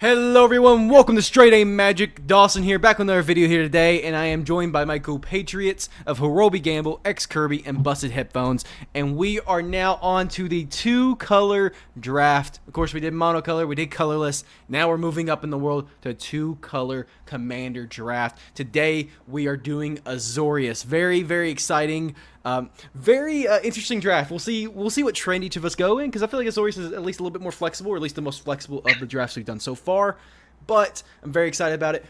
Hello everyone, welcome to StraightAMagic. Dawson here, back with another video here today, and I am joined by my compatriots of Hirobi Gamble, X Kirby, and Busted Headphones, and we are now on to the two-color draft. Of course, we did monocolor, we did colorless. Now we're moving up in the world to two-color commander draft. Today we are doing Azorius. Very, very exciting. Very interesting draft. We'll see what trend each of us go in, because I feel like Azorius is at least a little bit more flexible, or at least the most flexible of the drafts we've done so far. But I'm very excited about it.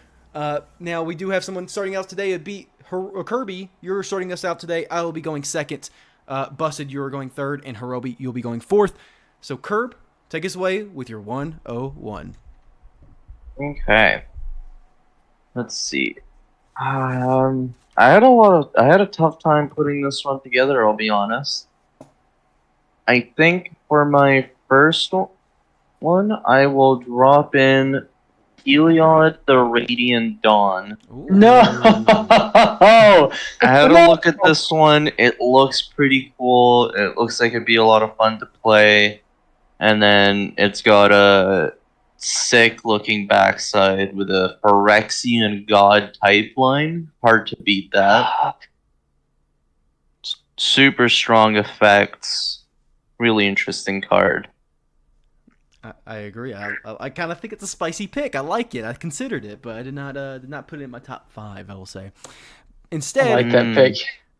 Now we do have someone starting out today. It'd be Kirby. You're starting us out today. I will be going second. Busted, you're going third, and Hirobi, you'll be going fourth. So Kirb, take us away with your 101. Okay. Let's see. I had a tough time putting this one together, I'll be honest. I think for my first one, I will drop in Heliod the Radiant Dawn. Ooh. No! I had a look at this one. It looks pretty cool. It looks like it'd be a lot of fun to play. And then it's got a sick looking backside with a Phyrexian god type line. Hard to beat that. Super strong effects. Really interesting card. I agree. I kind of think it's a spicy pick. I like it. I considered it, but I did not put it in my top 5, I will say. Instead, I like that pick.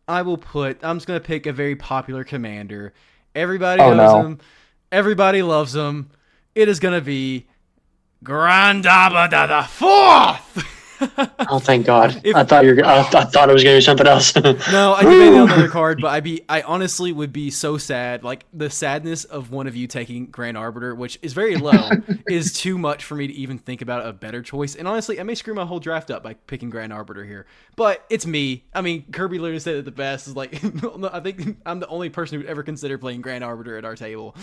I'm just going to pick a very popular commander. Everybody knows him. Everybody loves him. It is going to be Grandabba the Fourth. Oh, thank God! I thought it was gonna be something else. No, I debated on another card, but I honestly would be so sad. Like, the sadness of one of you taking Grand Arbiter, which is very low, is too much for me to even think about a better choice. And honestly, I may screw my whole draft up by picking Grand Arbiter here. But it's me. I mean, Kirby literally said it the best. Is like, I think I'm the only person who would ever consider playing Grand Arbiter at our table.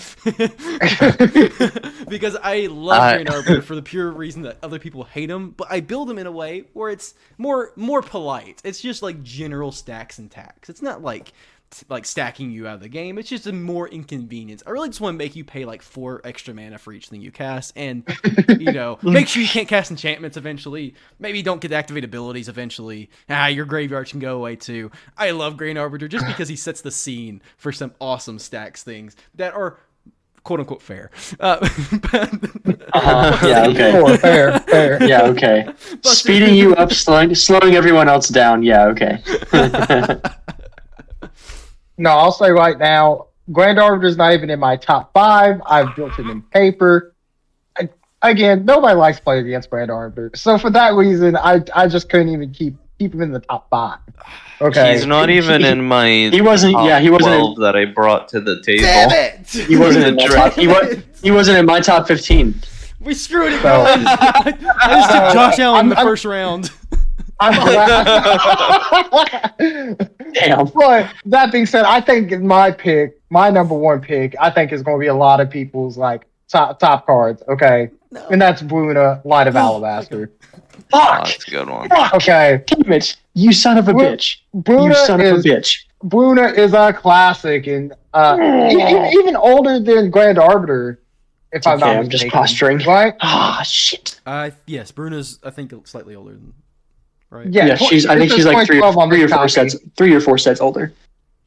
Because I love Grand Arbiter for the pure reason that other people hate him, but I build him in a way where it's more polite. It's just like general stacks and tacks. It's not like stacking you out of the game. It's just a more inconvenience. I really just want to make you pay like 4 extra mana for each thing you cast, and make sure you can't cast enchantments eventually. Maybe don't get to activate abilities eventually. Your graveyard can go away too. I love Grand Arbiter just because he sets the scene for some awesome stacks things that are quote unquote fair. Yeah, okay. Fair. Yeah, okay. Speeding you up, slowing everyone else down. Yeah, okay. No, I'll say right now, Grand Arbiter's not even in my top 5. I've built it in paper. Again, nobody likes playing against Grand Arbiter, so for that reason, I just couldn't even keep him in the top 5. Okay, he's not even in my. He wasn't. Top Yeah, he wasn't 12 that I brought to the table. Damn it! He wasn't in my top. He wasn't in my top 15. We screwed it, guys. I just took Josh Allen in the first round. I'm glad. Damn. But that being said, I think my number 1 pick, I think is going to be a lot of people's like top cards. Okay, No. and that's Bruna, Light of Alabaster. Oh, Fuck. that's a good one. Fuck. Okay, Damn it! You son of a bitch! Bruna You son of a bitch! Bruna is a classic, and even older than Grand Arbiter. If I'm Okay, not I'm just mistaken. posturing. Right? Ah, shit. Yes, Bruna's I think slightly older than, right? Yeah, Yeah, I think she's like 3 or 4 sets. 3 or 4 sets older.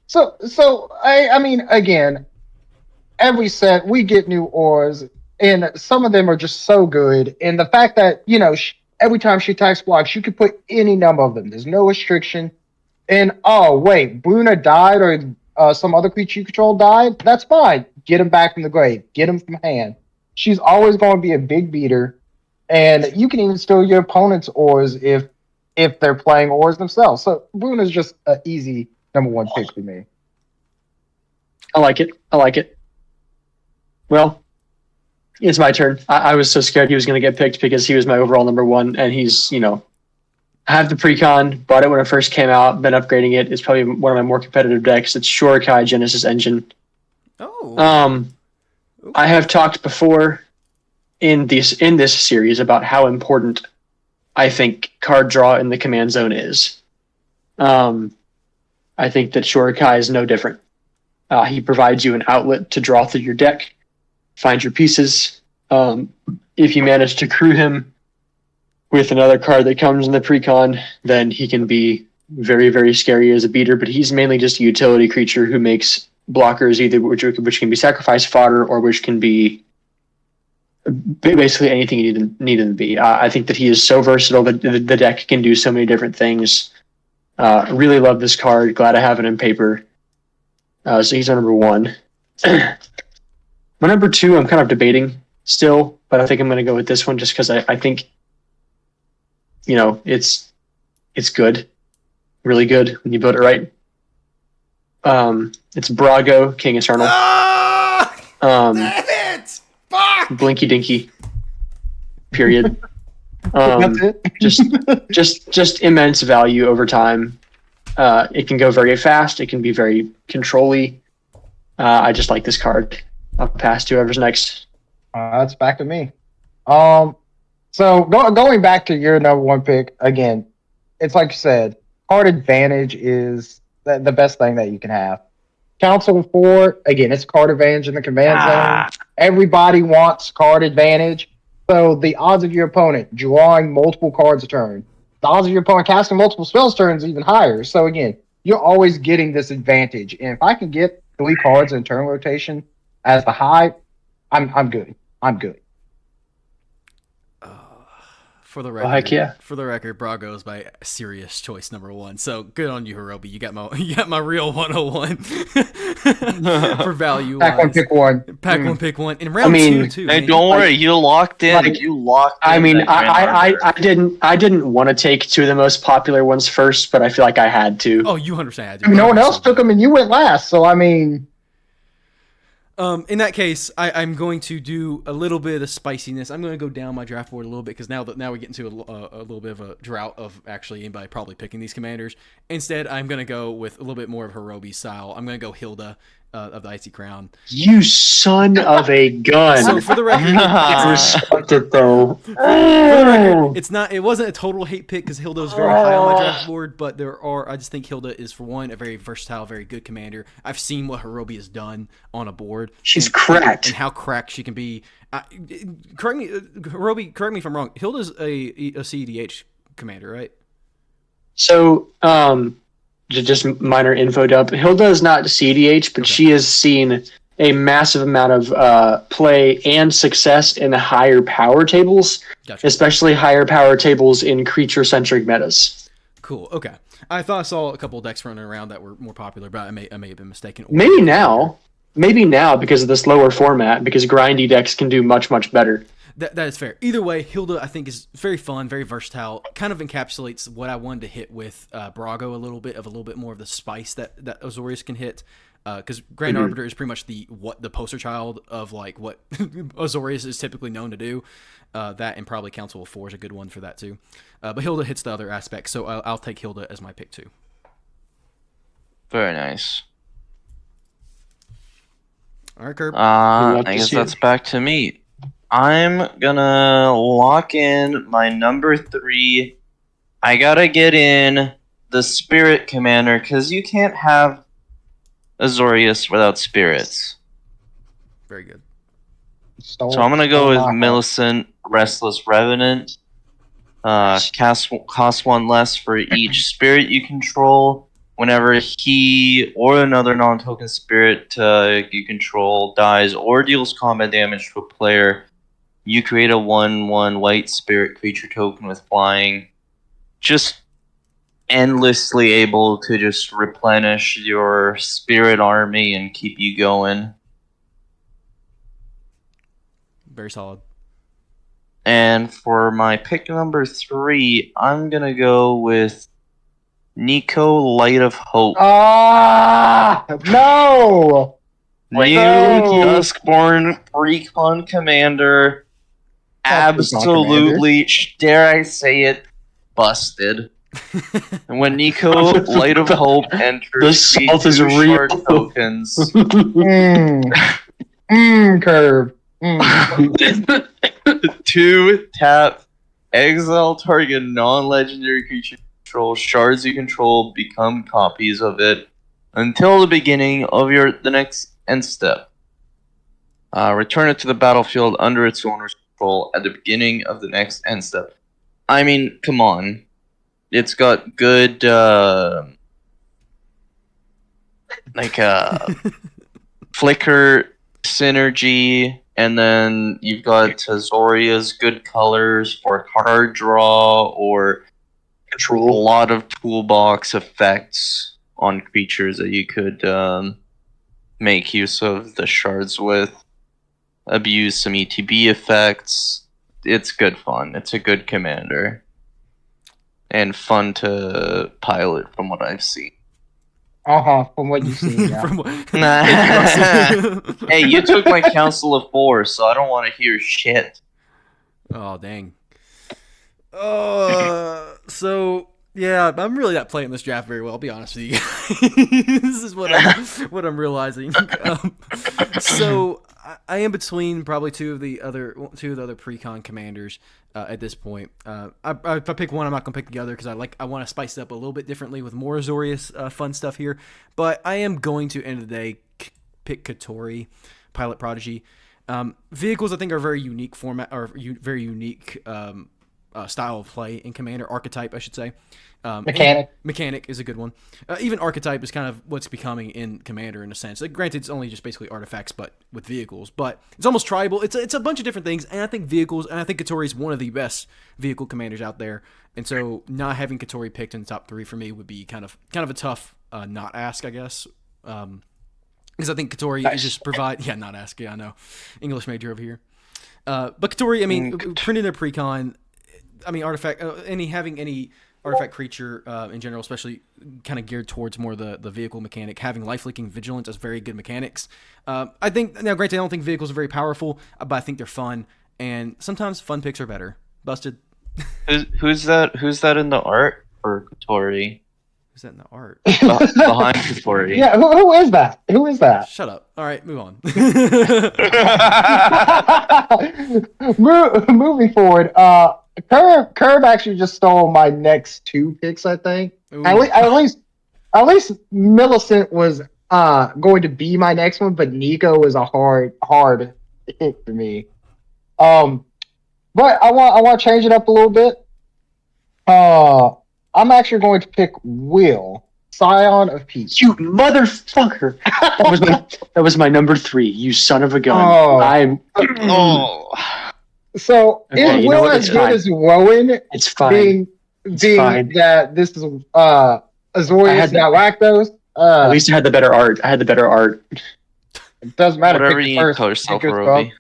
So I mean, again, every set we get new auras, and some of them are just so good. And the fact that every time she attacks blocks, you can put any number of them. There's no restriction. And oh wait, Bruna died, or some other creature you control died. That's fine. Get him back from the grave. Get him from hand. She's always going to be a big beater, and you can even steal your opponent's auras if they're playing auras themselves. So Bruna's just an easy number 1 pick for me. I like it. Well, it's my turn. I was so scared he was going to get picked because he was my overall number 1, and he's, I have the Precon, bought it when it first came out, been upgrading it. It's probably one of my more competitive decks. It's Shurikai Genesis Engine. Oh. I have talked before in this series about how important I think card draw in the command zone is. I think that Shurikai is no different. He provides you an outlet to draw through your deck, find your pieces, If you manage to crew him with another card that comes in the precon, then he can be very, very scary as a beater, but he's mainly just a utility creature who makes blockers either which can be sacrifice fodder or which can be basically anything you need him to be. I think that he is so versatile that the deck can do so many different things. Really love this card. Glad I have it in paper. So he's our number 1. My number 2, I'm kind of debating still, but I think I'm going to go with this one just because I think, it's good, really good when you build it right. It's Brago, King Eternal. Damn it! Fuck! Blinky Dinky. Period. That's it. just immense value over time. It can go very fast. It can be very control-y. I just like this card. I'll pass to whoever's next. That's back to me. So going back to your number 1 pick again, it's like you said, card advantage is the best thing that you can have. Council 4, again, it's card advantage in the command zone. Everybody wants card advantage. So the odds of your opponent drawing multiple cards a turn, the odds of your opponent casting multiple spells turns even higher. So again, you're always getting this advantage. And if I can get 3 cards in turn rotation as the high, I'm good. I'm good. For the record, heck yeah. For the record, Brago is my serious choice number 1. So good on you, Hirobi. You got my real 101 for value. Pack 1, pick 1. Pack 1, pick 1. In round 2 too. Hey, man. don't worry, you locked in. You locked in. I mean, that I didn't want to take 2 of the most popular ones first, but I feel like I had to. Oh, you 100% had to. I mean, no one else took them, and you went last. So I mean. In that case, I'm going to do a little bit of spiciness. I'm going to go down my draft board a little bit because now we get into a little bit of a drought of actually anybody probably picking these commanders. Instead, I'm going to go with a little bit more of Hirobi's style. I'm going to go Hilda of the Icy Crown. You son of a gun! So for the record, respect it though. for the record, it wasn't a total hate pick because Hilda is very high on my draft board, but I just think Hilda is, for one, a very versatile, very good commander. I've seen what Hirobi has done on a board. She's cracked. And how cracked she can be. Hirobi, correct me if I'm wrong. Hilda's a CEDH commander, right? So, just minor info dump. Hilda is not CDH, but she has seen a massive amount of play and success in the higher power tables, especially higher power tables in creature-centric metas. Cool. Okay. I thought I saw a couple of decks running around that were more popular, but I may have been mistaken. Maybe now because of this lower format, because grindy decks can do much, much better. That is fair. Either way, Hilda, I think, is very fun, very versatile. Kind of encapsulates what I wanted to hit with Brago a little bit more of the spice that Azorius can hit. Because Grand Arbiter is pretty much the poster child of like what Azorius is typically known to do. That and probably Council of 4 is a good one for that too. But Hilda hits the other aspects, so I'll take Hilda as my pick too. Very nice. All right, Curb. I guess that's back to me. I'm gonna lock in my number 3. I gotta get in the Spirit Commander, because you can't have Azorius without spirits. Very good. So I'm gonna go with Millicent, Restless Revenant. Cost 1 less for each spirit you control. Whenever he or another non-token spirit you control dies or deals combat damage to a player, you create a 1/1 white spirit creature token with flying. Just endlessly able to just replenish your spirit army and keep you going. Very solid. And for my pick number 3, I'm going to go with Nico Light of Hope. No! New Duskborn Recon Commander. Absolutely, dare I say it, busted. And when Nico Light of Hope enters, the salt is real. Tokens. Curve. 2 tap, exile target non-legendary creature control. Shards you control become copies of it until the beginning of the next end step. Return it to the battlefield under its owner's control at the beginning of the next end step. I mean, come on. It's got good, flicker synergy, and then you've got Azorius, good colors for card draw or a Control. lot of toolbox effects on creatures that you could make use of the shards with. Abuse some ETB effects. It's good fun. It's a good commander. And fun to pilot from what I've seen. From what you've seen, yeah. From what- Hey, you took my Council of Four, so I don't want to hear shit. Oh dang. So yeah, I'm really not playing this draft very well. I'll be honest with you. This is what I'm realizing. So I am between probably two of the other pre-con commanders at this point. If I pick one, I'm not gonna pick the other because I want to spice it up a little bit differently with more Azorius fun stuff here. But I am going to end of the day pick Katori, Pilot Prodigy. Vehicles I think are very unique format or very unique style of play in Commander, archetype I should say. Mechanic is a good one. Even archetype is kind of what's becoming in Commander in a sense. Like, granted, it's only just basically artifacts, but with vehicles. But it's almost tribal. It's a bunch of different things, and I think vehicles. And I think Katori is one of the best vehicle commanders out there. And so, not having Katori picked in the top 3 for me would be kind of a tough not ask, I guess. Because I think Katori is just not ask. Yeah, I know, English major over here. But Katori, I mean, printing their precon. I mean, artifact. Having any artifact creature in general, especially kind of geared towards more the vehicle mechanic, having life-leaking vigilance as very good mechanics. I think, now granted, I don't think vehicles are very powerful, but I think they're fun, and sometimes fun picks are better. Busted. Who's that in the art for Katori? Who's that in the art? Behind Katori. Yeah, who is that? Who is that? Shut up. All right, move on. Moving forward, Curb actually just stole my next 2 picks, I think. At least Millicent was going to be my next one, but Nico is a hard hit for me. But I want to change it up a little bit. I'm actually going to pick Will, Scion of Peace. You motherfucker! That was my number 3. You son of a gun. Oh. So Okay, is you know Will what? as It's good fine. as Rowan? It's fine. Being fine. that this is Azorius, not lactose. At least I had the better art. It doesn't matter. Whatever pick you the need, first. call yourself, Pick Roby.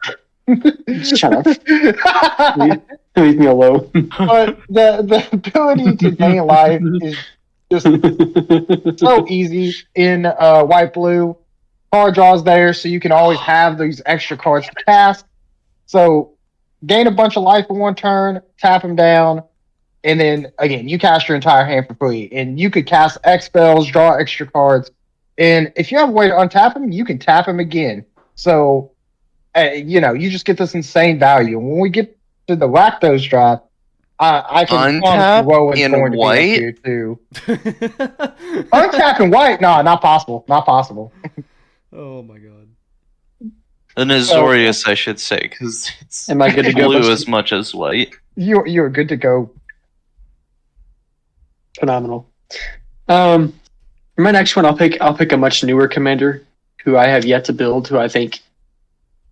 Shut up. Leave me alone. But the ability to gain life is just so easy in white blue. Card draws there, so you can always have these extra cards to cast. So gain a bunch of life in one turn, tap them down, and then again you cast your entire hand for free. And you could cast X spells, draw extra cards, and if you have a way to untap them, you can tap them again. So you just get this insane value. And when we get to the Rakdos draft, I can Untap Rowan's in going to white? be up here too. Untap in white? No, not possible. Not possible. Oh my god. An Azorius, I should say, because it's Am I good to go? blue Buster? as much as white. You're good to go. Phenomenal. For my next one, I'll pick a much newer commander who I have yet to build, who I think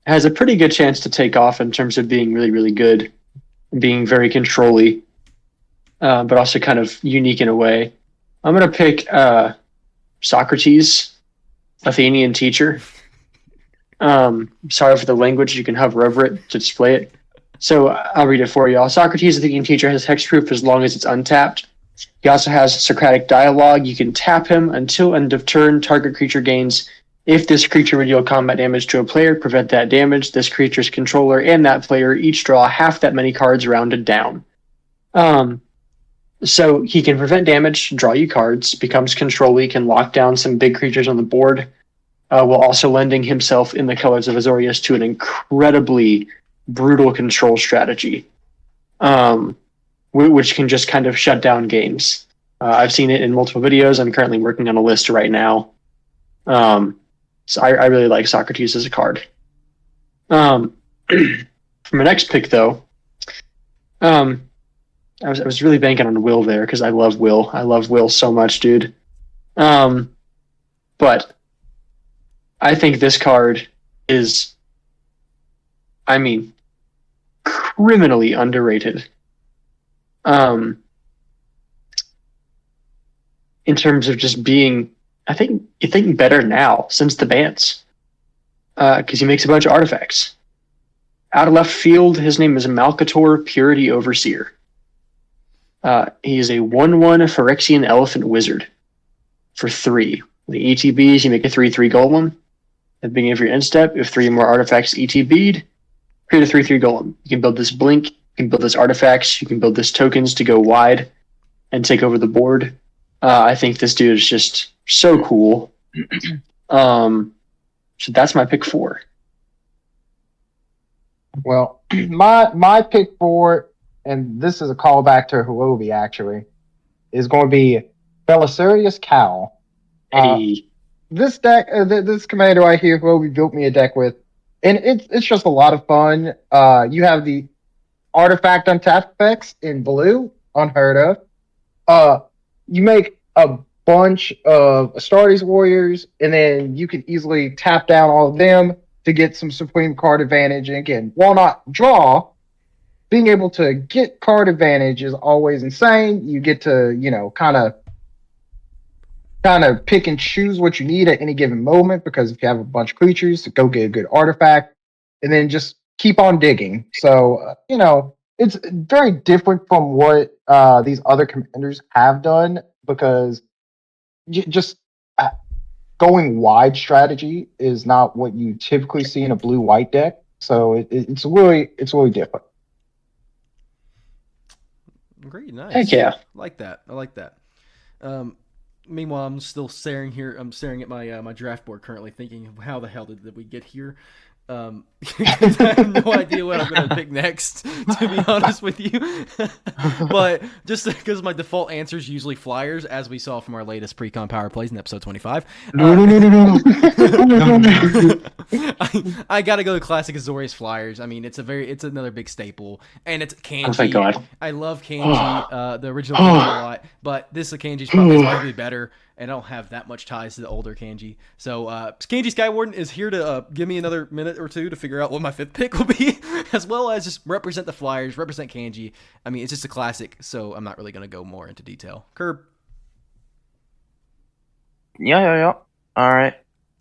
has a pretty good chance to take off in terms of being really, really good, being very control-y, but also kind of unique in a way. I'm going to pick Socrates, Athenian teacher. Sorry for the language. You can hover over it to display it. So I'll read it for y'all. Socrates, Athenian teacher, has hexproof as long as it's untapped. He also has Socratic dialogue. You can tap him until end of turn. Target creature gains. If this creature would deal combat damage to a player, prevent that damage. This creature's controller and that player each draw half that many cards rounded down. So he can prevent damage, draw you cards, becomes control-y, can lock down some big creatures on the board, while also lending himself in the colors of Azorius to an incredibly brutal control strategy, which can just kind of shut down games. I've seen it in multiple videos. I'm currently working on a list right now. So I really like Socrates as a card. For my next pick, though, I was really banking on Will there because I love Will. I love Will so much, dude. But I think this card is, I mean, criminally underrated. In terms of just being, I think you're thinking better now since the bans, because he makes a bunch of artifacts. Out of left field, his name is Malcator Purity Overseer. He is a 1/1 Phyrexian Elephant Wizard for 3. The ETBs, you make a 3/3 golem. At the beginning of your end step, if 3 or more artifacts ETB'd, create a 3/3 golem. You can build this blink, you can build this artifacts, you can build this tokens to go wide and take over the board. I think this dude is just so cool. So that's my pick 4. Well, my pick 4, and this is a callback to Huobi actually, is going to be Belisarius Cowl. Hey, This deck, this commander right here, Huobi built me a deck with, and it's just a lot of fun. You have the artifact untap effects in blue, unheard of. You make a bunch of Astartes warriors, and then you can easily tap down all of them to get some supreme card advantage. And again, while not draw, being able to get card advantage is always insane. You get to, kind of pick and choose what you need at any given moment, because if you have a bunch of creatures, to go get a good artifact, and then just keep on digging. So, it's very different from what these other commanders have done, because just going wide strategy is not what you typically see in a blue-white deck. So it's really different. Great, nice. heck yeah. I like that. Meanwhile, I'm still staring here. I'm staring at my draft board currently, thinking, how the hell did we get here? I have no idea what I'm going to pick next, to be honest with you. But just because my default answer is usually Flyers, as we saw from our latest pre-con power plays in episode 25. No. I got to go to classic Azorius Flyers. I mean, it's another big staple, and it's Kanji. Oh, thank God. I love Kanji, the original Kanji a lot, but this Kanji's probably better, and I don't have that much ties to the older Kanji. So Kanji Skywarden is here to give me another minute or two to figure out what my 5th pick will be, as well as just represent the Flyers, represent Kanji. I mean, it's just a classic, so I'm not really going to go more into detail. Curb. Yeah. All right.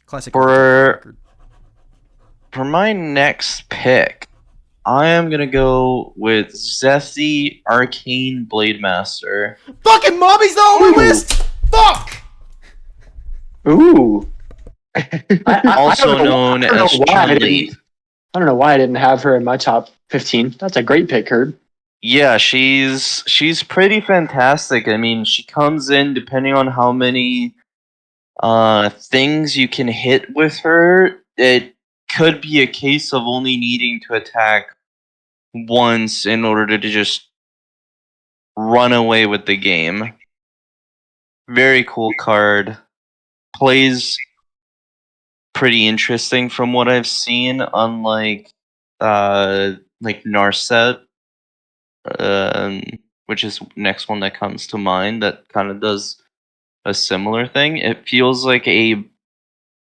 Classic. For my next pick, I am gonna go with Zethi Arcane Blademaster. Fucking Mommy's the only list! Fuck! Ooh. Also known as Chun-Li. I don't know why I didn't have her in my top 15. That's a great pick, Herb. Yeah, she's pretty fantastic. I mean, she comes in depending on how many things you can hit with her. It could be a case of only needing to attack once in order to just run away with the game. Very cool card. Plays pretty interesting from what I've seen, unlike Narset, which is next one that comes to mind that kind of does a similar thing. It feels like a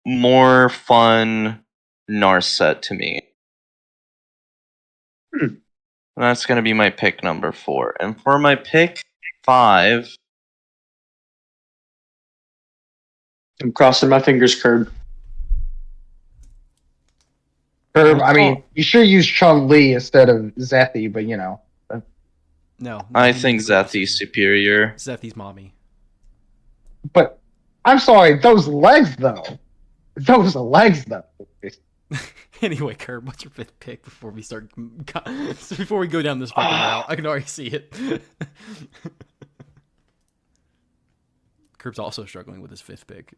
more fun Narset to me. And that's going to be my pick number 4. And for my pick 5... I'm crossing my fingers, Curb. Herb, I mean, you should use Chun-Li instead of Zethi, but No. I think Zethi's superior. Zethi's mommy. But I'm sorry, those legs though. Anyway, Curb, what's your 5th pick before we go down this fucking route? I can already see it. Curb's also struggling with his 5th pick.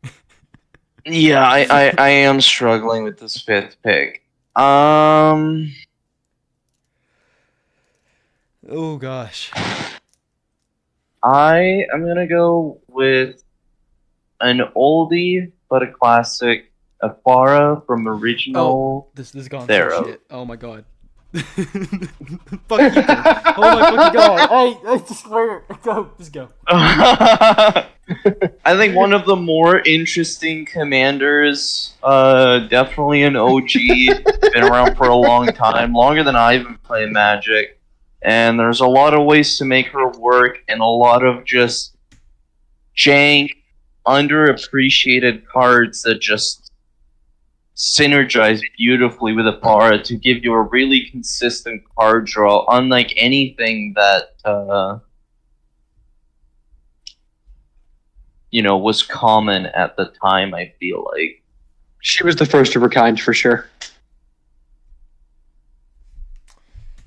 Yeah, I am struggling with this 5th pick. Oh gosh. I am gonna go with an oldie but a classic Afara from original. This is gone There. so shit. Oh my god. Fuck you. Oh my fucking god. I just swear. Go. Just go. I think one of the more interesting commanders, definitely an OG, been around for a long time, longer than I've been playing Magic, and there's a lot of ways to make her work, and a lot of just jank, underappreciated cards that just synergize beautifully with Afara to give you a really consistent card draw, unlike anything that was common at the time. I feel like She was the first of her kind for sure.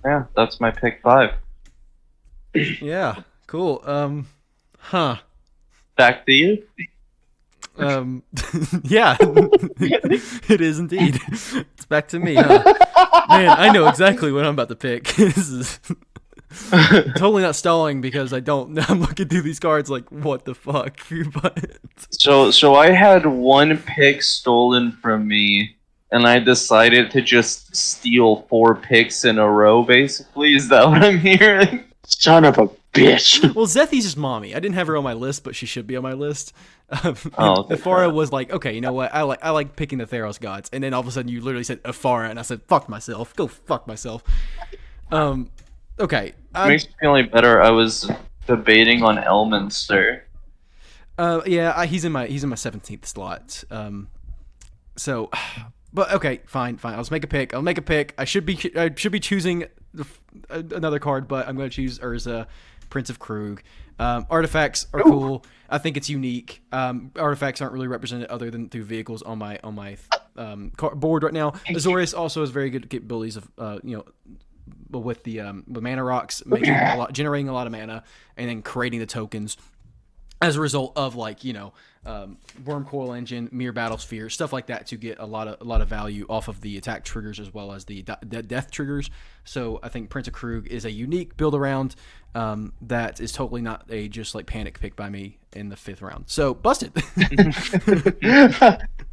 yeah, that's my pick 5. Yeah. Cool. Huh. Back to you. Yeah, it is indeed. It's back to me, huh? Man, I know exactly what I'm about to pick. This is totally not stalling because I'm looking through these cards like, what the fuck? But So I had one pick stolen from me, and I decided to just steal 4 picks in a row. Basically, is that what I'm hearing? Son of a bitch. well, Zethy's just mommy. I didn't have her on my list, but she should be on my list. Okay. Afara was like, okay, you know what? I like picking the Theros gods, and then all of a sudden you literally said Afara, and I said, fuck myself. Go fuck myself. Okay. Makes me feel any better. I was debating on Elminster. Yeah, he's in my 17th slot. So, but okay, fine. I'll make a pick. I should be choosing another card, but I'm going to choose Urza, Prince of Krug. Artifacts are cool. I think it's unique. Artifacts aren't really represented other than through vehicles on my board right now. Azorius also has very good capabilities of with the mana rocks, generating a lot of mana, and then creating the tokens as a result of Worm Coil Engine, Mirror Battlesphere, stuff like that to get a lot of value off of the attack triggers as well as the death triggers. So I think Prince of Krug is a unique build around that is totally not a just like panic pick by me in the 5th round. So busted.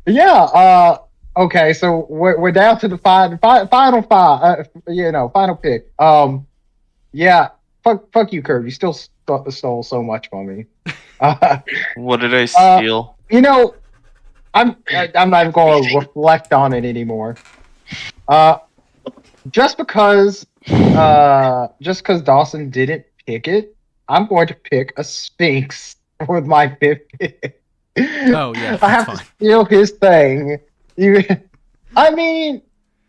Yeah. Okay. So we're down to the final 5. Final pick. Yeah. Fuck you, Kirby. You still stole so much from me. What did I steal? I'm not even going to reflect on it anymore. Just because Dawson didn't pick it, I'm going to pick a Sphinx with my 5th pick. Oh yeah, I have to steal his thing. I mean,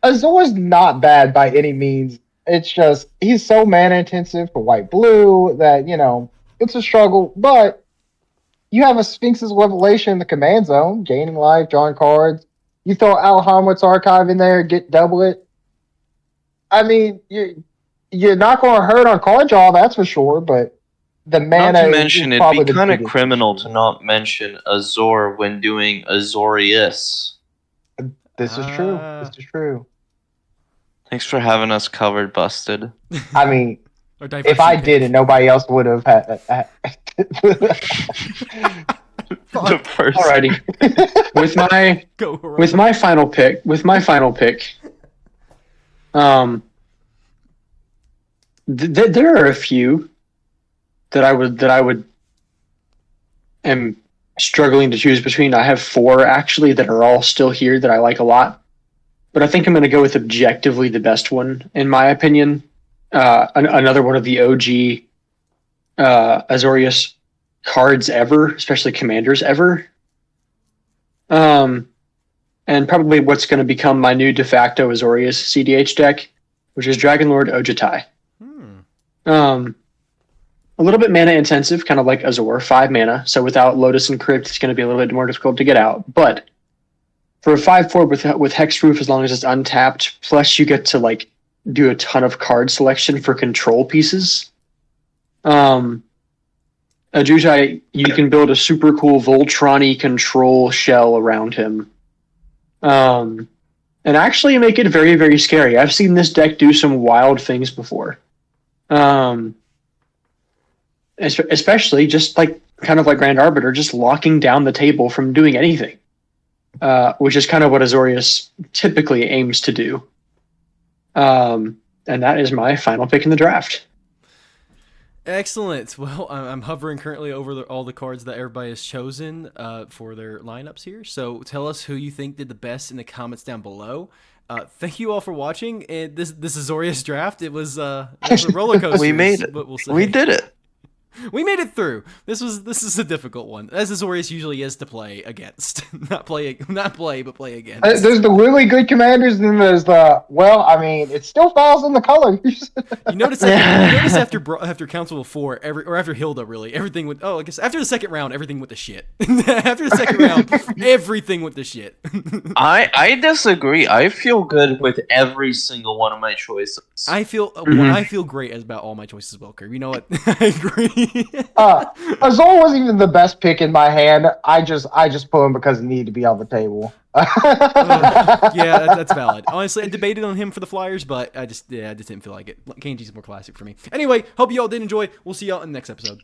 Azor's not bad by any means. It's just he's so mana intensive for white blue that it's a struggle. But you have a Sphinx's Revelation in the command zone, gaining life, drawing cards. You throw Al Hamlet's Archive in there, get double it. I mean, you're not going to hurt on card draw, that's for sure. But the mana. Not to mention, it'd be kind of criminal to not mention Azor when doing Azorius. This is true. This is true. Thanks for having us covered, Busted. I mean, if I did it, nobody else would have had. Alrighty. With my final pick, there are a few that I would am struggling to choose between. I have 4 actually that are all still here that I like a lot. But I think I'm going to go with objectively the best one, in my opinion. Another one of the OG Azorius cards ever, especially commanders ever. And probably what's going to become my new de facto Azorius CDH deck, which is Dragonlord Ojutai. A little bit mana intensive, kind of like Azor, 5 mana. So without Lotus and Crypt, it's going to be a little bit more difficult to get out. But for a 5/4 with Hexproof, as long as it's untapped, plus you get to do a ton of card selection for control pieces. Ajutai, you can build a super cool Voltron-y control shell around him. And actually make it very, very scary. I've seen this deck do some wild things before. Especially just kind of like Grand Arbiter, just locking down the table from doing anything. which is kind of what Azorius typically aims to do. And that is my final pick in the draft. Excellent. Well, I'm hovering currently over all the cards that everybody has chosen for their lineups here. So tell us who you think did the best in the comments down below. Thank you all for watching. And this Azorius draft, it was a roller coaster. We made it. We'll say. We did it. We made it through. This is a difficult one, as Azorius usually is to play against, not play, but play against. There's the really good commanders, and then there's the it still falls in the colors. You notice after Council of 4, after Hilda, really everything went. Oh, I guess after the second round, everything went to shit. After the second round, everything went to shit. I disagree. I feel good with every single one of my choices. I feel great about all my choices as well, Kirby. You know what? I agree. Azor wasn't even the best pick in my hand. I just put him because he needed to be on the table. Yeah, that's valid. Honestly, I debated on him for the Flyers, but I just didn't feel like it. Kanji's more classic for me. Anyway, hope you all did enjoy. We'll see y'all in the next episode.